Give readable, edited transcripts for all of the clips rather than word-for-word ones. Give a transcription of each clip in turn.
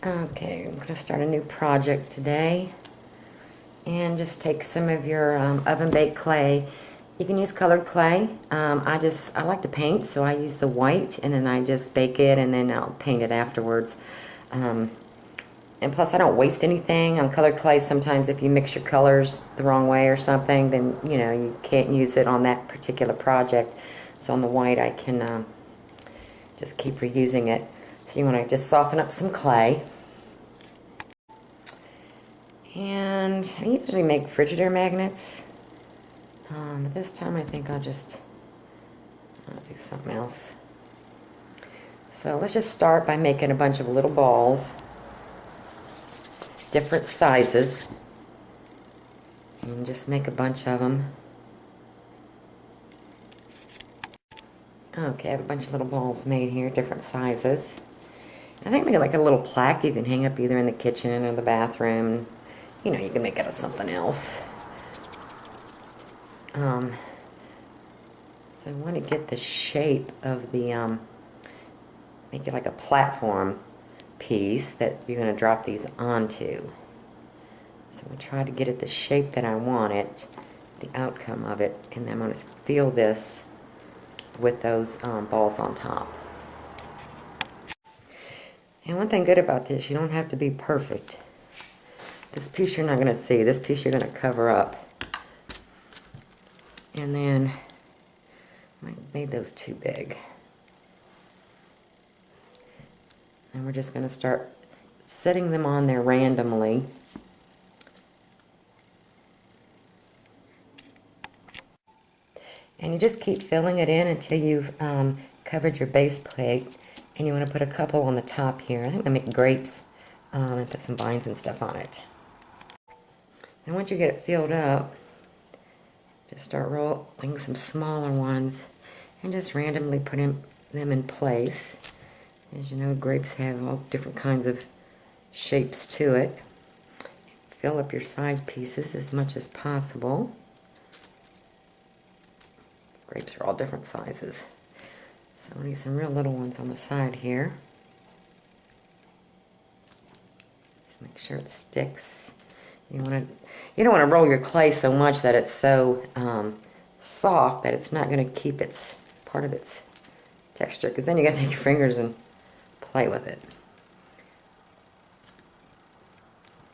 Okay, I'm going to start a new project today. And just take some of your oven baked clay. You can use colored clay. I like to paint, so I use the white, and then I just bake it, and then I'll paint it afterwards. And plus, I don't waste anything on colored clay. Sometimes if you mix your colors the wrong way or something, then you can't use it on that particular project. So on the white, I can just keep reusing it. So you want to just soften up some clay. And I usually make Frigidaire magnets. But this time I think I'll do something else. So let's just start by making a bunch of little balls, different sizes, and just make a bunch of them. Okay, I have a bunch of little balls made here, different sizes. I think make like a little plaque you can hang up either in the kitchen or the bathroom. You can make it out of something else. So I want to get the shape of the, make it like a platform piece that you're going to drop these onto. So I'm going to try to get it the shape that I want it, the outcome of it, and then I'm going to fill this with those balls on top. And one thing good about this, you don't have to be perfect. This piece you're not going to see. This piece you're going to cover up. And then I made those too big. And we're just going to start setting them on there randomly. And you just keep filling it in until you've covered your base plate. And you want to put a couple on the top here. I think I make grapes and put some vines and stuff on it. And once you get it filled up, just start rolling some smaller ones and just randomly put them in place. As you know, grapes have all different kinds of shapes to it. Fill up your side pieces as much as possible. Grapes are all different sizes. So I need some real little ones on the side here. Just make sure it sticks. You don't want to roll your clay so much that it's so soft that it's not going to keep its part of its texture, because then you got to take your fingers and play with it.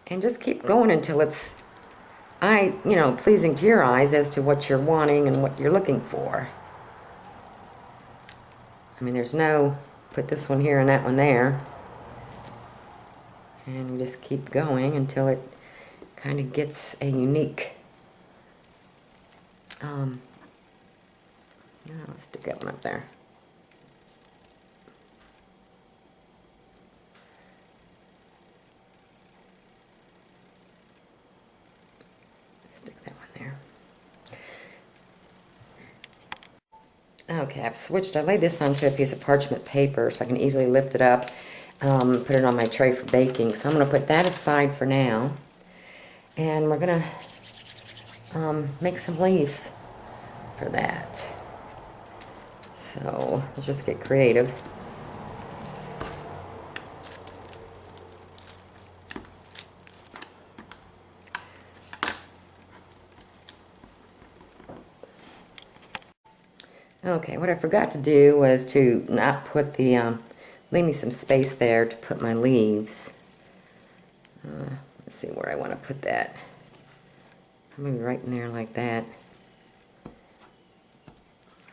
And just keep going until it's pleasing to your eyes as to what you're wanting and what you're looking for. I mean, there's no put this one here and that one there. And you just keep going until it kind of gets a unique, let's stick that one up there. Stick that one there. Okay, I've switched. I laid this onto a piece of parchment paper so I can easily lift it up, put it on my tray for baking. So I'm going to put that aside for now. And we're going to make some leaves for that. So let's just get creative. Okay, what I forgot to do was to not put the, leave me some space there to put my leaves. Let's see where I want to put that. Maybe right in there like that.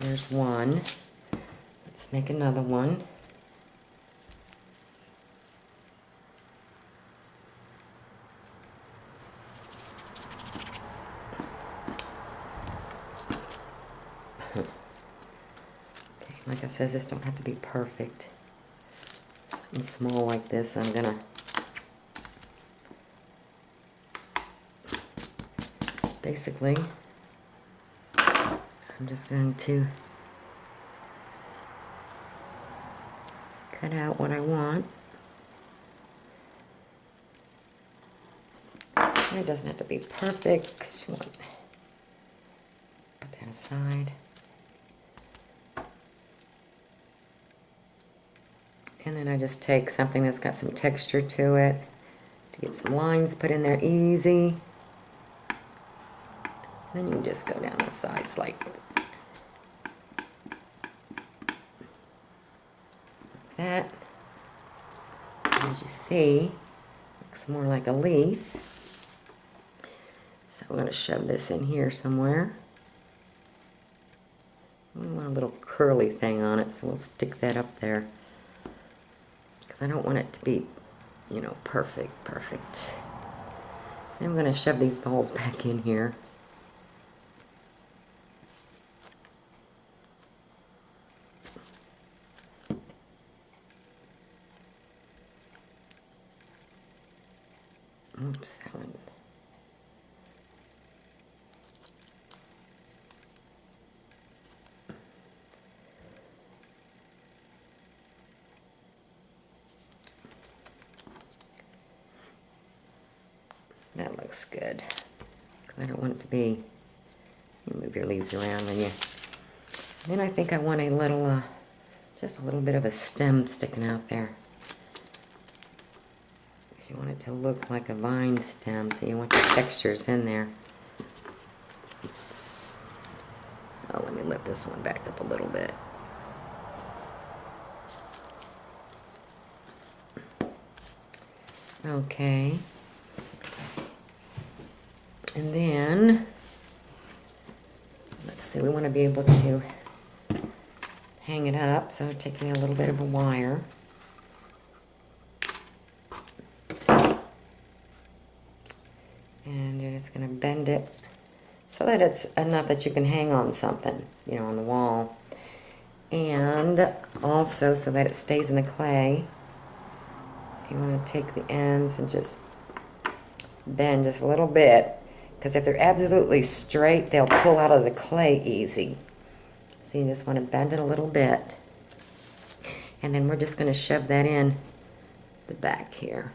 There's one. Let's make another one. Okay, like I said, this don't have to be perfect. Something small like this, I'm gonna basically, I'm just going to cut out what I want. It doesn't have to be perfect, because you want to put that aside. And then I just take something that's got some texture to it to get some lines put in there easy. Then you can just go down the sides like that. As you see, looks more like a leaf. So I'm going to shove this in here somewhere. We want a little curly thing on it, so we'll stick that up there. Because I don't want it to be, you know, perfect. Then I'm going to shove these balls back in here. Oops, that one. That looks good. I don't want it to be, you move your leaves around when you, then I think I want a little, just a little bit of a stem sticking out there. You want it to look like a vine stem, so you want the textures in there. Oh, let me lift this one back up a little bit. Okay. And then, let's see, we want to be able to hang it up, so I'm taking a little bit of a wire. And you're just going to bend it so that it's enough that you can hang on something, you know, on the wall. And also so that it stays in the clay, you want to take the ends and just bend just a little bit, because if they're absolutely straight, they'll pull out of the clay easy. So you just want to bend it a little bit. And then we're just going to shove that in the back here.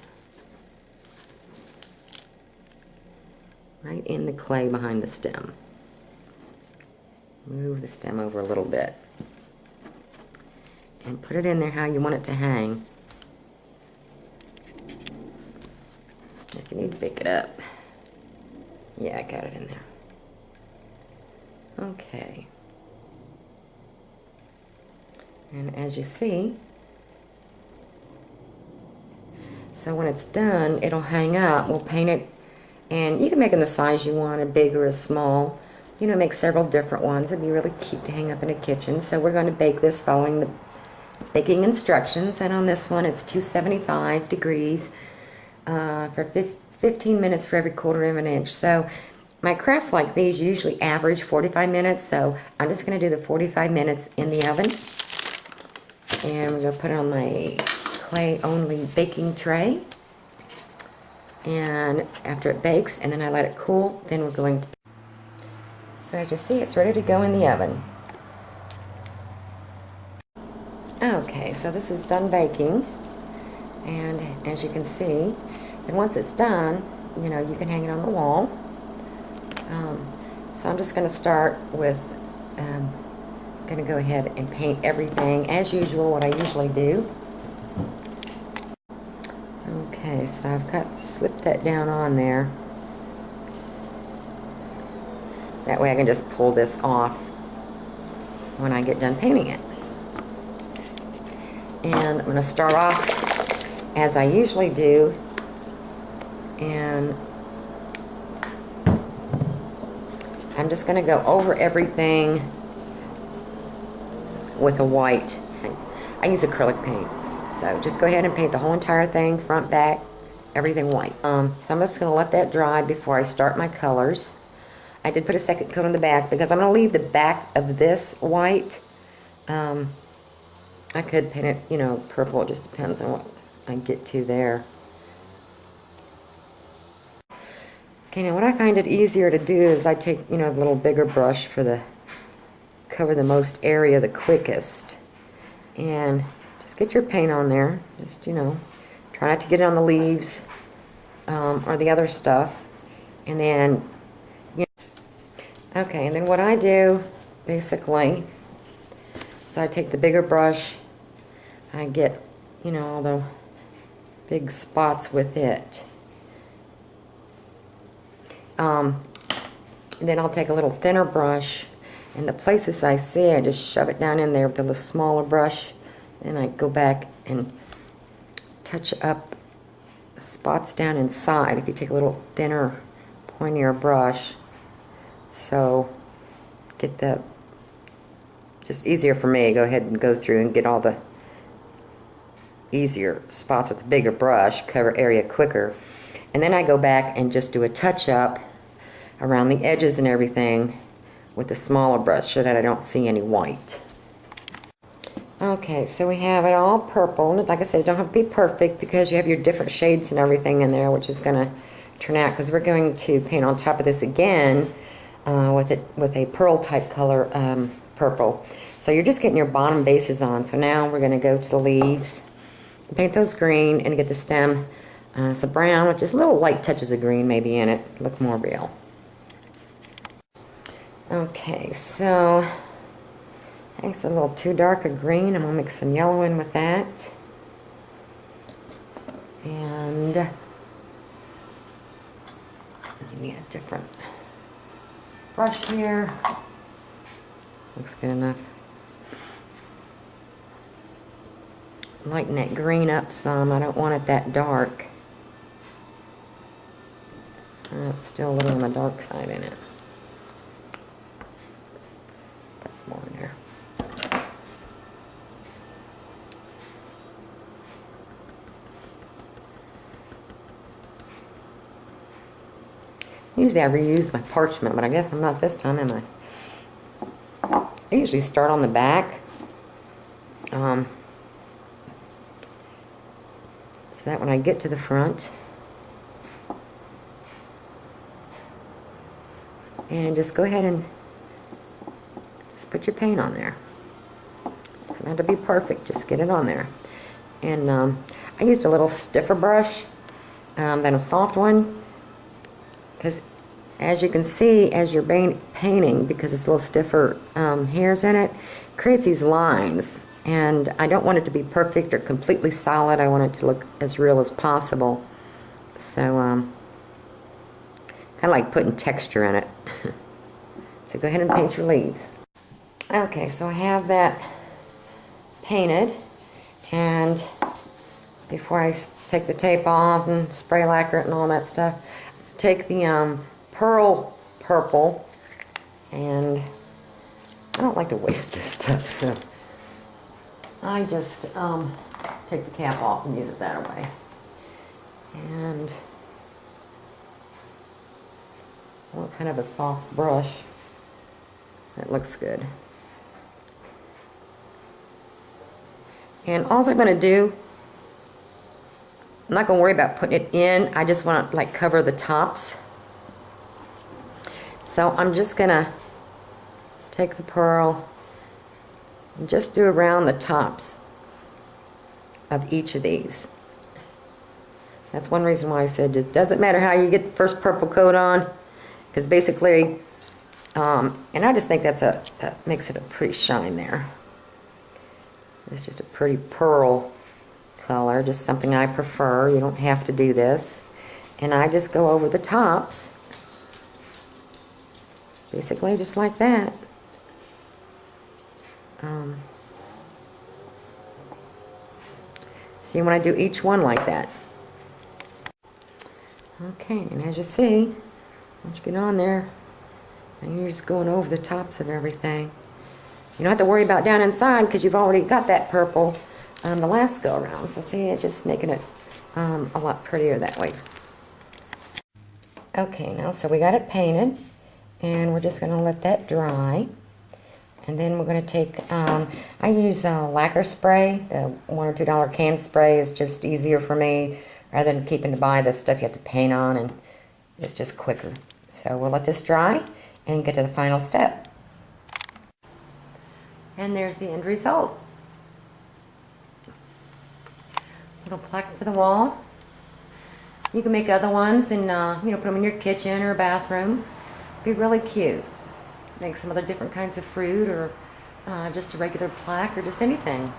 Right in the clay behind the stem. Move the stem over a little bit. And put it in there how you want it to hang. If you need to pick it up. Yeah, I got it in there. Okay. And as you see, so when it's done, it'll hang up. We'll paint it. And you can make them the size you want, a big or a small. You know, make several different ones. It'd be really cute to hang up in a kitchen. So we're going to bake this following the baking instructions. And on this one, it's 275 degrees for 15 minutes for every 1/4 of an inch. So my crafts like these usually average 45 minutes. So I'm just going to do the 45 minutes in the oven. And we're going to put it on my clay-only baking tray. And after it bakes, and then I let it cool, then we're going to... So as you see, it's ready to go in the oven. Okay, so this is done baking. And as you can see, and once it's done, you know, you can hang it on the wall. So I'm just going to start with, going to go ahead and paint everything as usual, what I usually do. Okay, so I've got slipped that down on there. That way I can just pull this off when I get done painting it. And I'm going to start off as I usually do, and I'm just going to go over everything with a white. I use acrylic paint. So just go ahead and paint the whole entire thing, front, back, everything white. So I'm just going to let that dry before I start my colors. I did put a second coat on the back because I'm going to leave the back of this white. I could paint it, you know, purple. It just depends on what I get to there. Okay, now what I find it easier to do is I take, you know, a little bigger brush for the cover the most area the quickest. And just get your paint on there. Just, you know, try not to get it on the leaves or the other stuff. And then, you know, okay, and then what I do, basically, is I take the bigger brush, I get, you know, all the big spots with it. Then I'll take a little thinner brush, and the places I see, I just shove it down in there with a little smaller brush, and I go back and touch up spots down inside if you take a little thinner, pointier brush. So get the, just easier for me, go ahead and go through and get all the easier spots with a bigger brush, cover area quicker. And then I go back and just do a touch up around the edges and everything with a smaller brush so that I don't see any white. Okay, so we have it all purple. Like I said, it don't have to be perfect because you have your different shades and everything in there, which is going to turn out, because we're going to paint on top of this again with a pearl type color purple. So you're just getting your bottom bases on. So now we're going to go to the leaves, paint those green, and get the stem some brown with just little light touches of green maybe in it, look more real. Okay, so I think it's a little too dark a green. I'm going to mix some yellow in with that. And you need a different brush here. Looks good enough. Lighten that green up some. I don't want it that dark. It's still a little on the dark side in it. That's more in there. Usually I reuse my parchment, but I guess I'm not this time, am I? I usually start on the back. So that when I get to the front, and just go ahead and just put your paint on there. Doesn't have to be perfect, just get it on there. And I used a little stiffer brush than a soft one, because as you can see, as you're painting, because it's a little stiffer hairs in it, creates these lines. And I don't want it to be perfect or completely solid. I want it to look as real as possible. So, kind of like putting texture in it. So go ahead and paint your leaves. Okay, so I have that painted. And before I take the tape off and spray lacquer it and all that stuff, take the pearl purple, and I don't like to waste this stuff, so I just take the cap off and use it that way. And I want kind of a soft brush. That looks good. And all I'm going to do, I'm not going to worry about putting it in. I just want to like cover the tops. So I'm just going to take the pearl and just do around the tops of each of these. That's one reason why I said just doesn't matter how you get the first purple coat on, because basically, and I just think that makes it a pretty shine there. It's just a pretty pearl color, just something I prefer. You don't have to do this. And I just go over the tops, basically just like that. See, when I do each one like that. Okay, and as you see, once you get on there, and you're just going over the tops of everything. You don't have to worry about down inside because you've already got that purple the last go around. So see, it's just making it a lot prettier that way. Okay, now so we got it painted, and we're just going to let that dry. And then we're going to take, I use lacquer spray. The $1 or $2 can spray is just easier for me rather than keeping to buy the stuff you have to paint on, and it's just quicker. So we'll let this dry and get to the final step. And there's the end result. Little plaque for the wall. You can make other ones and put them in your kitchen or bathroom. Be really cute. Make some other different kinds of fruit, or just a regular plaque, or just anything.